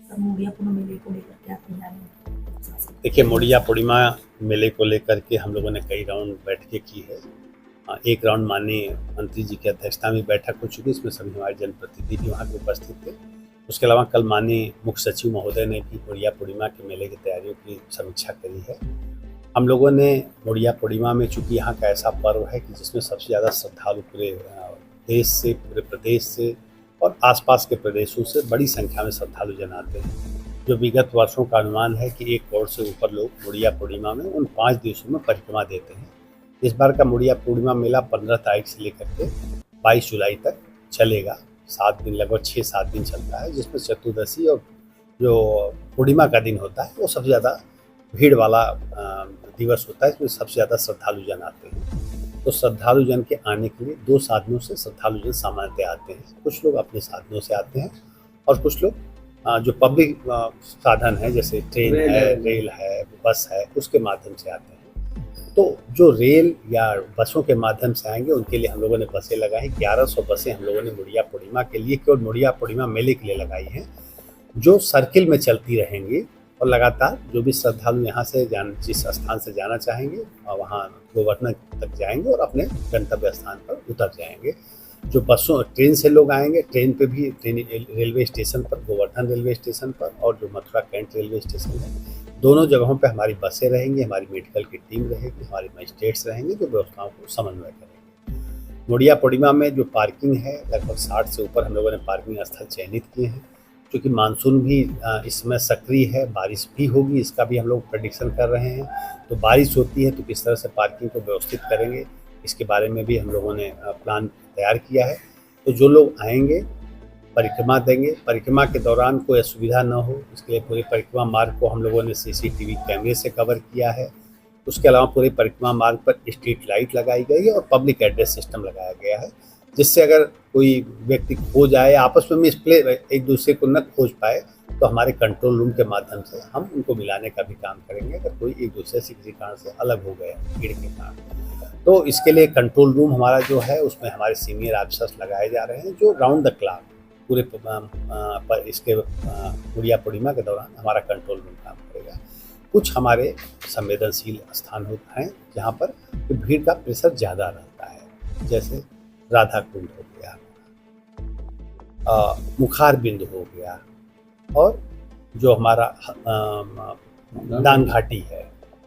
मुड़िया पूर्णिमा मेले को लेकर क्या तैयारी है? देखिए, मुड़िया पूर्णिमा मेले को लेकर के हम लोगों ने कई राउंड बैठकें की है। एक राउंड माननीय मंत्री जी की अध्यक्षता में बैठक हो चुकी है, इसमें सभी हमारे जनप्रतिनिधि भी वहाँ पे उपस्थित थे। उसके अलावा कल माननीय मुख्य सचिव महोदय ने भी मुड़िया पूर्णिमा के मेले की तैयारियों की समीक्षा करी है। हम लोगों ने मुड़िया पूर्णिमा में, चूँकि यहाँ का ऐसा पर्व है कि जिसमें सबसे ज़्यादा श्रद्धालु पूरे देश से, पूरे प्रदेश से और आसपास के प्रदेशों से बड़ी संख्या में श्रद्धालु जन आते हैं। जो विगत वर्षों का अनुमान है कि 1 करोड़ से ऊपर लोग मुड़िया पूर्णिमा में उन 5 दिवसों में परिक्रमा देते हैं। इस बार का मुड़िया पूर्णिमा मेला 15 तारीख से लेकर के 22 जुलाई तक चलेगा। 7 दिन, लगभग 6-7 दिन चलता है, जिसमें चतुर्दशी और जो पूर्णिमा का दिन होता है वो सबसे ज़्यादा भीड़ वाला दिवस होता है। इसमें सबसे ज़्यादा श्रद्धालु जन आते हैं। तो श्रद्धालु जन के आने के लिए 2 साधनों से श्रद्धालु जन सामान्यतः आते हैं। कुछ लोग अपने साधनों से आते हैं और कुछ लोग जो पब्लिक साधन है, जैसे ट्रेन है, रेल है, बस है, उसके माध्यम से आते हैं। तो जो रेल या बसों के माध्यम से आएंगे उनके लिए हम लोगों ने बसें लगाई। 1100 बसें हम लोगों ने मुड़िया पूर्णिमा के लिए, केवल मुड़िया पूर्णिमा मेले के लिए लगाई हैं, जो सर्किल में चलती रहेंगी और लगातार जो भी श्रद्धालु यहाँ से जिस स्थान से जाना चाहेंगे वहाँ गोवर्धन तक जाएंगे और अपने गंतव्य स्थान पर उतर जाएंगे। जो बसों ट्रेन से लोग आएंगे, ट्रेन पे भी रेलवे स्टेशन पर, गोवर्धन रेलवे स्टेशन पर और जो मथुरा कैंट रेलवे स्टेशन है, दोनों जगहों पे हमारी बसें रहेंगी, हमारी मेडिकल की टीम रहेगी, हमारे मजिस्ट्रेट्स रहेंगे जो व्यवस्थाओं को समन्वय करेंगे। मुड़िया पूर्णिमा में जो पार्किंग है, लगभग 60 से ऊपर हम लोगों ने पार्किंग स्थल चयनित किए हैं। क्योंकि मानसून भी इस समय सक्रिय है, बारिश भी होगी, इसका भी हम लोग प्रेडिक्शन कर रहे हैं। तो बारिश होती है तो किस तरह से पार्किंग को व्यवस्थित करेंगे, इसके बारे में भी हम लोगों ने प्लान तैयार किया है। तो जो लोग आएंगे, परिक्रमा देंगे, परिक्रमा के दौरान कोई असुविधा न हो, इसके लिए पूरे परिक्रमा मार्ग को हम लोगों ने CCTV कैमरे से कवर किया है। उसके अलावा पूरे परिक्रमा मार्ग पर स्ट्रीट लाइट लगाई गई है और पब्लिक एड्रेस सिस्टम लगाया गया है, जिससे अगर कोई व्यक्ति खो जाए, आपस में मिसप्ले एक दूसरे को न खोज पाए, तो हमारे कंट्रोल रूम के माध्यम से हम उनको मिलाने का भी काम करेंगे अगर कोई एक दूसरे से किसी कारण से अलग हो गया भीड़ के कारण। तो इसके लिए कंट्रोल रूम हमारा जो है, उसमें हमारे सीनियर ऑफिसर्स लगाए जा रहे हैं, जो राउंड द क्लॉक पूरे इसके मुड़िया पूर्णिमा के दौरान हमारा कंट्रोल रूम काम करेगा। कुछ हमारे संवेदनशील स्थान होते हैं जहाँ पर भीड़ का प्रेशर ज़्यादा रहता है, जैसे राधा कुंड हो गया, मुखार बिंद हो गया, और जो हमारा दान घाटी है।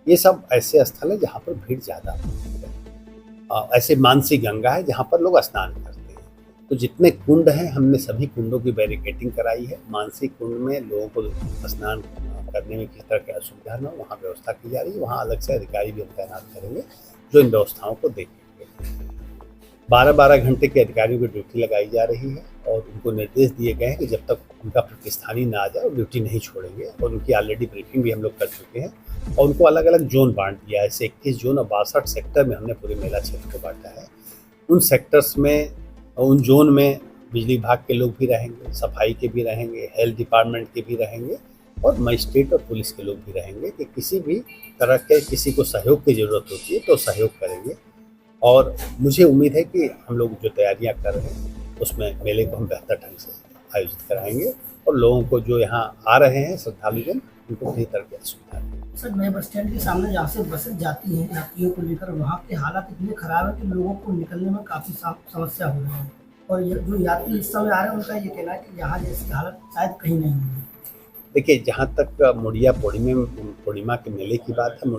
ये सब ऐसे स्थल है जहाँ पर भीड़ ज़्यादा होती है। ऐसे मानसी गंगा है जहाँ पर लोग स्नान करते हैं। तो जितने कुंड हैं, हमने सभी कुंडों की बैरिकेडिंग कराई है। मानसी कुंड में लोगों को स्नान करने में किसी तरह की असुविधा न हो, वहाँ व्यवस्था की जा रही है। वहाँ अलग से अधिकारी भी हम तैनात करेंगे जो इन व्यवस्थाओं को देखेंगे। 12-12 घंटे के अधिकारियों की ड्यूटी लगाई जा रही है और उनको निर्देश दिए गए हैं कि जब तक उनका प्रतिस्थानी ना आ जाए वो ड्यूटी नहीं छोड़ेंगे। और उनकी ऑलरेडी ब्रीफिंग भी हम लोग कर चुके हैं और उनको अलग अलग जोन बांट दिया है। ऐसे 21 जोन और 62 सेक्टर में हमने पूरे मेला क्षेत्र को बांटा है। उन सेक्टर्स में, उन जोन में बिजली विभाग के लोग भी रहेंगे, सफाई के भी रहेंगे, हेल्थ डिपार्टमेंट के भी रहेंगे और मजिस्ट्रेट और पुलिस के लोग भी रहेंगे कि किसी भी तरह के किसी को सहयोग की ज़रूरत होती है तो सहयोग करेंगे। और मुझे उम्मीद है कि हम लोग जो तैयारियां कर रहे हैं उसमें मेले को हम बेहतर ढंग से आयोजित कराएंगे और लोगों को जो यहाँ आ रहे हैं श्रद्धालुजन, उनको किसी तरह की असुविधा नहीं। सर, नए बस स्टैंड के सामने जहाँ से बसें जाती हैं यात्रियों को लेकर, वहाँ के हालात इतने खराब है कि लोगों को निकलने में काफ़ी समस्या हो रही है। और जो यात्री इस समय आ रहे हैं उनका ये कहना है कि यहाँ जैसी हालत शायद कहीं नहीं होगी। देखिए, जहाँ तक मुड़िया पूर्णिमा के मेले की बात है,